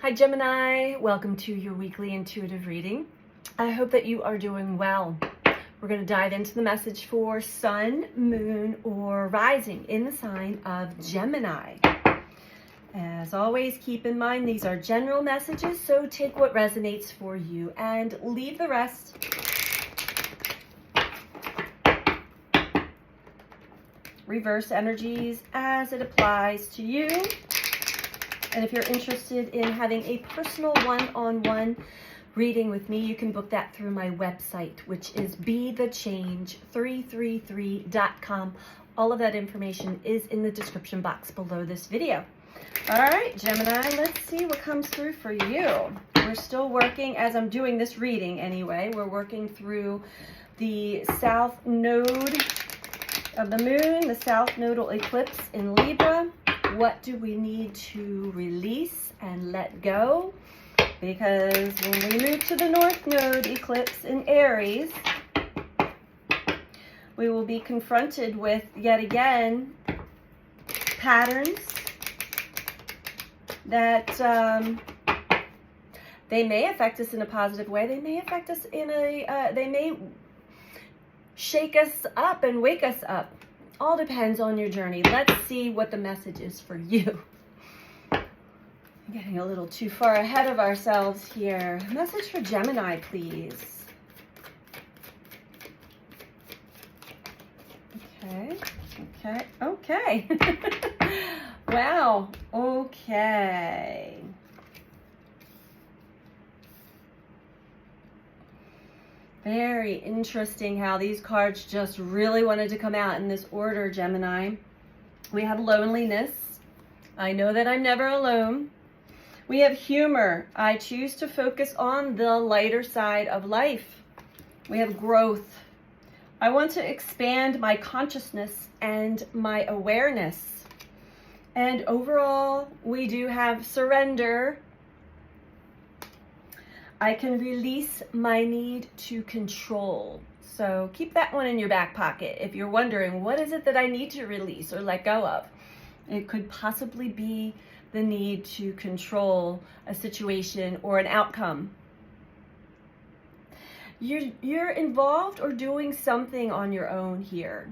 Hi Gemini, welcome to your weekly intuitive reading. I hope that you are doing well. We're going to dive into the message for Sun, Moon, or Rising in the sign of Gemini. As always, keep in mind these are general messages, so take what resonates for you and leave the rest. Reverse energies as it applies to you. And if you're interested in having a personal one-on-one reading with me, you can book that through my website, which is BeTheChange333.com. All of that information is in the description box below this video. All right, Gemini, let's see what comes through for you. We're still working, as I'm doing this reading anyway, we're working through the south node of the moon, the south nodal eclipse in Libra. What do we need to release and let go? Because when we move to the north node eclipse in Aries, we will be confronted with, yet again, patterns that they may affect us in a positive way. They may affect us in they may shake us up and wake us up. All depends on your journey. Let's see what the message is for you. Getting a little too far ahead of ourselves here. Message for Gemini, please. Okay. Wow. Okay. Very interesting how these cards just really wanted to come out in this order, Gemini. We have loneliness. I know that I'm never alone. We have humor. I choose to focus on the lighter side of life. We have growth. I want to expand my consciousness and my awareness. And overall, we do have surrender. I can release my need to control. So keep that one in your back pocket. If you're wondering, what is it that I need to release or let go of? It could possibly be the need to control a situation or an outcome. You're involved or doing something on your own here.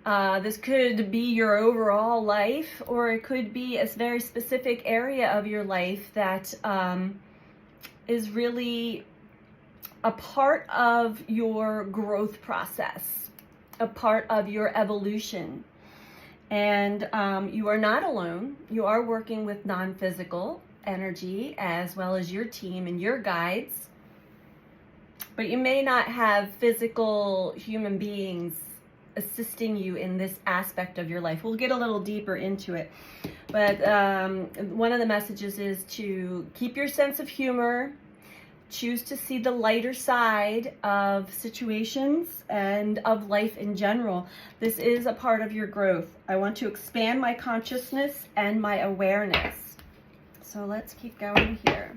This could be your overall life, or it could be a very specific area of your life that is really a part of your growth process, a part of your evolution. And you are not alone. You are working with non-physical energy as well as your team and your guides. But you may not have physical human beings assisting you in this aspect of your life. We'll get a little deeper into it. But one of the messages is to keep your sense of humor, choose to see the lighter side of situations and of life in general. This is a part of your growth. I want to expand my consciousness and my awareness. So let's keep going here.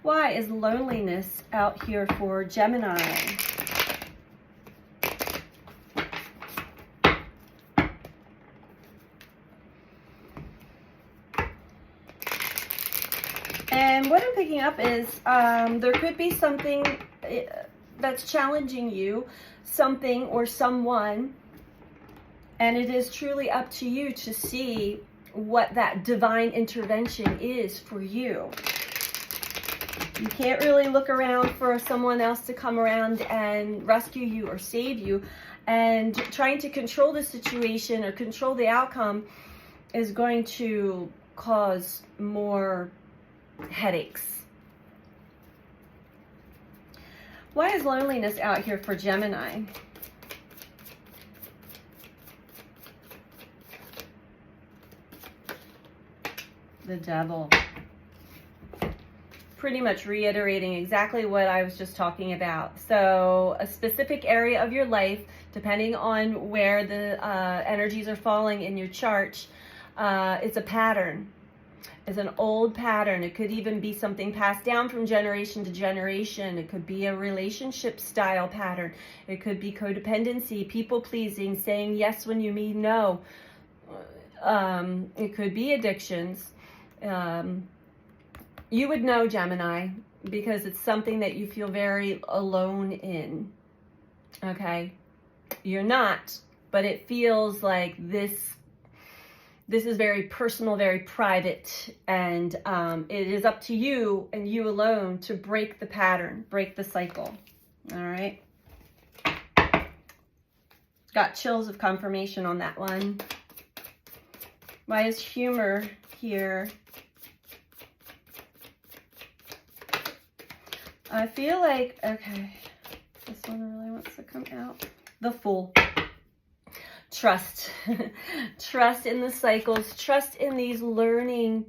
Why is loneliness out here for Gemini? And what I'm picking up is there could be something that's challenging you, something or someone, and it is truly up to you to see what that divine intervention is for you. You can't really look around for someone else to come around and rescue you or save you, and trying to control the situation or control the outcome is going to cause more headaches. Why is loneliness out here for Gemini? The Devil. Pretty much reiterating exactly what I was just talking about. So a specific area of your life, depending on where the energies are falling in your chart, it's a pattern. Is an old pattern. It could even be something passed down from generation to generation. It could be a relationship style pattern. It could be codependency, people pleasing, saying yes when you mean no. It could be addictions. You would know, Gemini, because it's something that you feel very alone in. Okay? You're not, but it feels like this is very personal, very private, and it is up to you and you alone to break the pattern, break the cycle. All right? Got chills of confirmation on that one. Why is humor here? I feel like, okay, this one really wants to come out. The Fool. Trust. Trust in the cycles. Trust in these learning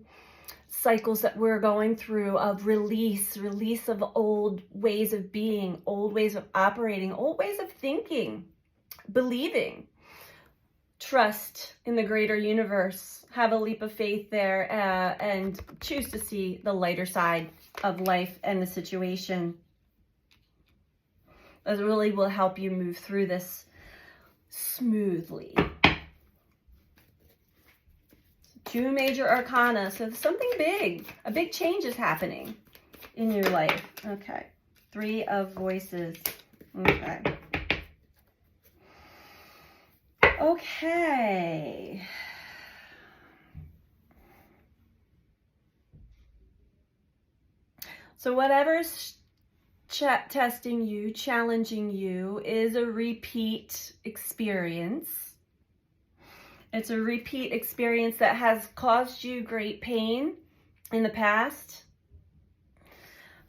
cycles that we're going through of release of old ways of being, old ways of operating, old ways of thinking, believing. Trust in the greater universe. Have a leap of faith there and choose to see the lighter side of life and the situation. That really will help you move through this smoothly. 2 major arcana. So something big, a big change is happening in your life. Okay. 3 of Voices. Okay. Okay. So whatever's testing you, challenging you, is a repeat experience. It's a repeat experience that has caused you great pain in the past.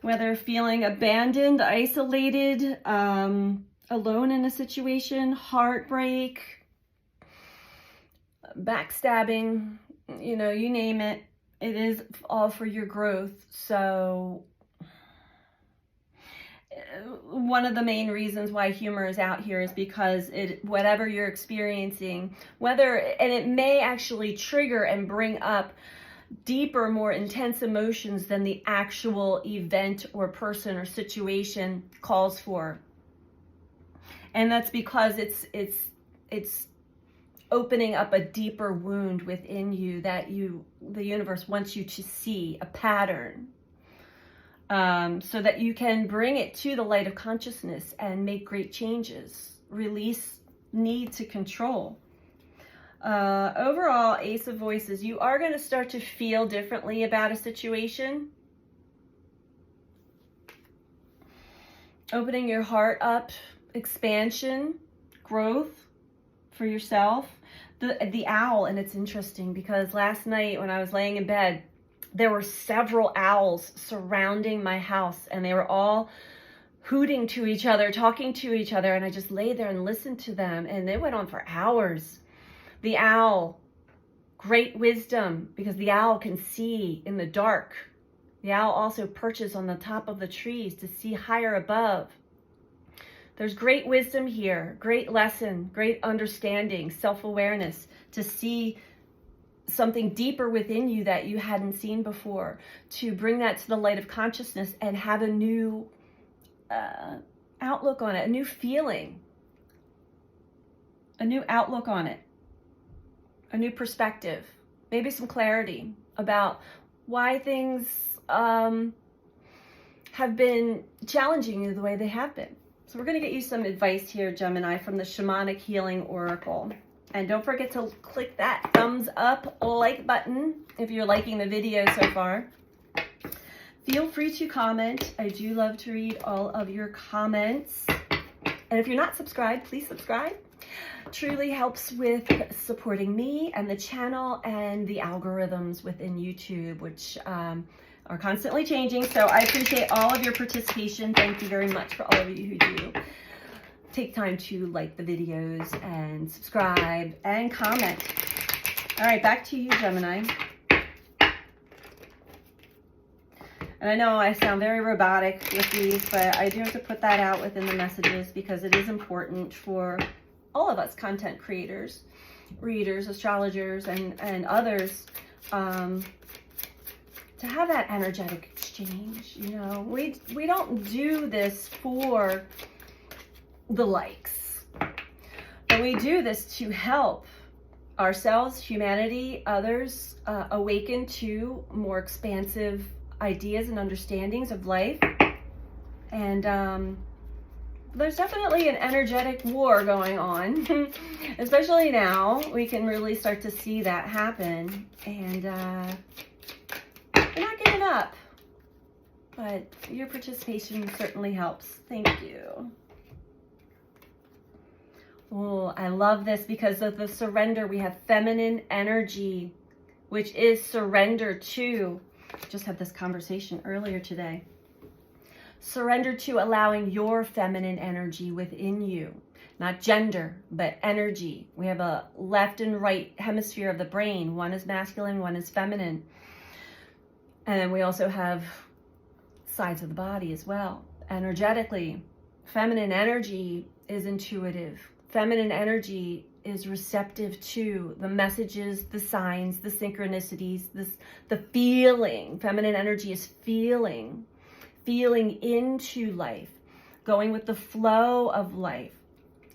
Whether feeling abandoned, isolated, alone in a situation, heartbreak, backstabbing, you know, you name it. It is all for your growth. So one of the main reasons why humor is out here is because whatever you're experiencing, and it may actually trigger and bring up deeper, more intense emotions than the actual event or person or situation calls for. And that's because it's opening up a deeper wound within you that the universe wants you to see a pattern, so that you can bring it to the light of consciousness and make great changes. Release need to control. Overall, Ace of Voices, you are going to start to feel differently about a situation. Opening your heart up, expansion, growth for yourself. The owl, and it's interesting because last night when I was laying in bed, there were several owls surrounding my house, and they were all hooting to each other, talking to each other, and I just lay there and listened to them, and they went on for hours. The owl, great wisdom, because the owl can see in the dark. The owl also perches on the top of the trees to see higher above. There's great wisdom here, great lesson, great understanding, self-awareness, to see something deeper within you that you hadn't seen before, to bring that to the light of consciousness and have a new outlook on it, a new feeling, a new outlook on it, a new perspective, maybe some clarity about why things have been challenging you the way they have been. So we're going to get you some advice here, Gemini, from the Shamanic Healing Oracle. And don't forget to click that thumbs up like button if you're liking the video so far. Feel free to comment. I do love to read all of your comments. And if you're not subscribed, please subscribe. Truly helps with supporting me and the channel and the algorithms within YouTube, which are constantly changing. So I appreciate all of your participation. Thank you very much for all of you who do take time to like the videos and subscribe and comment. All right, back to you, Gemini. And I know I sound very robotic with these, but I do have to put that out within the messages because it is important for all of us content creators, readers, astrologers, and others, to have that energetic exchange. You know, we don't do this for the likes, but we do this to help ourselves, humanity, others awaken to more expansive ideas and understandings of life. And there's definitely an energetic war going on, especially now. We can really start to see that happen. And we're not giving up, but your participation certainly helps. Thank you. Oh, I love this because of the surrender. We have feminine energy, which is surrender to. Just had this conversation earlier today. Surrender to allowing your feminine energy within you. Not gender, but energy. We have a left and right hemisphere of the brain. One is masculine, one is feminine. And then we also have sides of the body as well. Energetically, feminine energy is intuitive. Feminine energy is receptive to the messages, the signs, the synchronicities, the feeling. Feminine energy is feeling into life, going with the flow of life.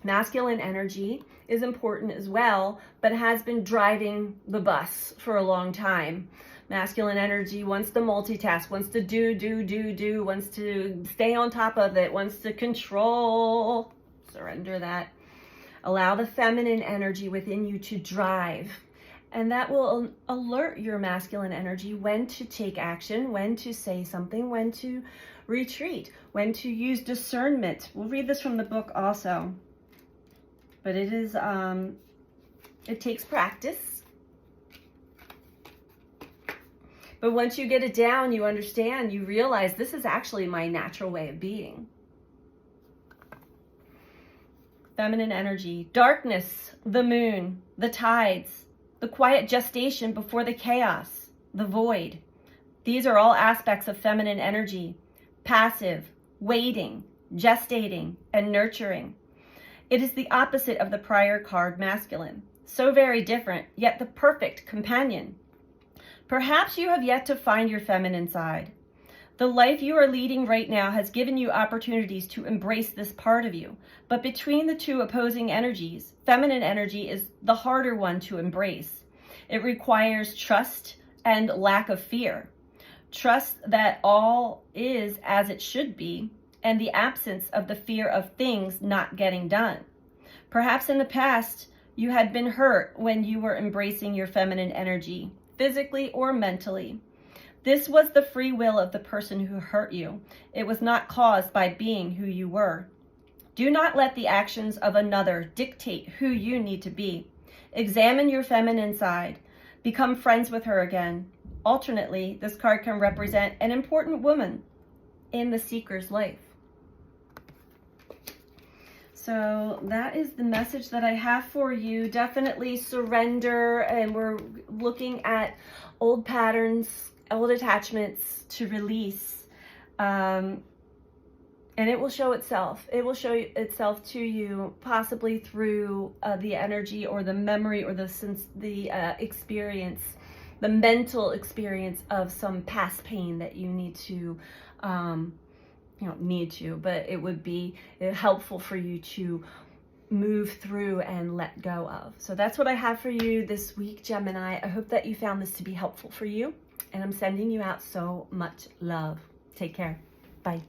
Masculine energy is important as well, but has been driving the bus for a long time. Masculine energy wants to multitask, wants to do, wants to stay on top of it, wants to control. Surrender that. Allow the feminine energy within you to drive. And that will alert your masculine energy when to take action, when to say something, when to retreat, when to use discernment. We'll read this from the book also. But it is, it takes practice. But once you get it down, you understand, you realize this is actually my natural way of being. Feminine energy, darkness, the moon, the tides, the quiet gestation before the chaos, the void. These are all aspects of feminine energy. Passive, waiting, gestating, and nurturing. It is the opposite of the prior card, masculine. So very different, yet the perfect companion. Perhaps you have yet to find your feminine side. The life you are leading right now has given you opportunities to embrace this part of you. But between the two opposing energies, feminine energy is the harder one to embrace. It requires trust and lack of fear. Trust that all is as it should be, and the absence of the fear of things not getting done. Perhaps in the past, you had been hurt when you were embracing your feminine energy, physically or mentally. This was the free will of the person who hurt you. It was not caused by being who you were. Do not let the actions of another dictate who you need to be. Examine your feminine side. Become friends with her again. Alternately, this card can represent an important woman in the seeker's life. So that is the message that I have for you. Definitely surrender, and we're looking at old patterns, old attachments to release, and it will show itself. It will show itself to you, possibly through the energy or the memory or the experience, the mental experience of some past pain that you need to, you don't need to, but it would be helpful for you to move through and let go of. So that's what I have for you this week, Gemini. I hope that you found this to be helpful for you. And I'm sending you out so much love. Take care. Bye.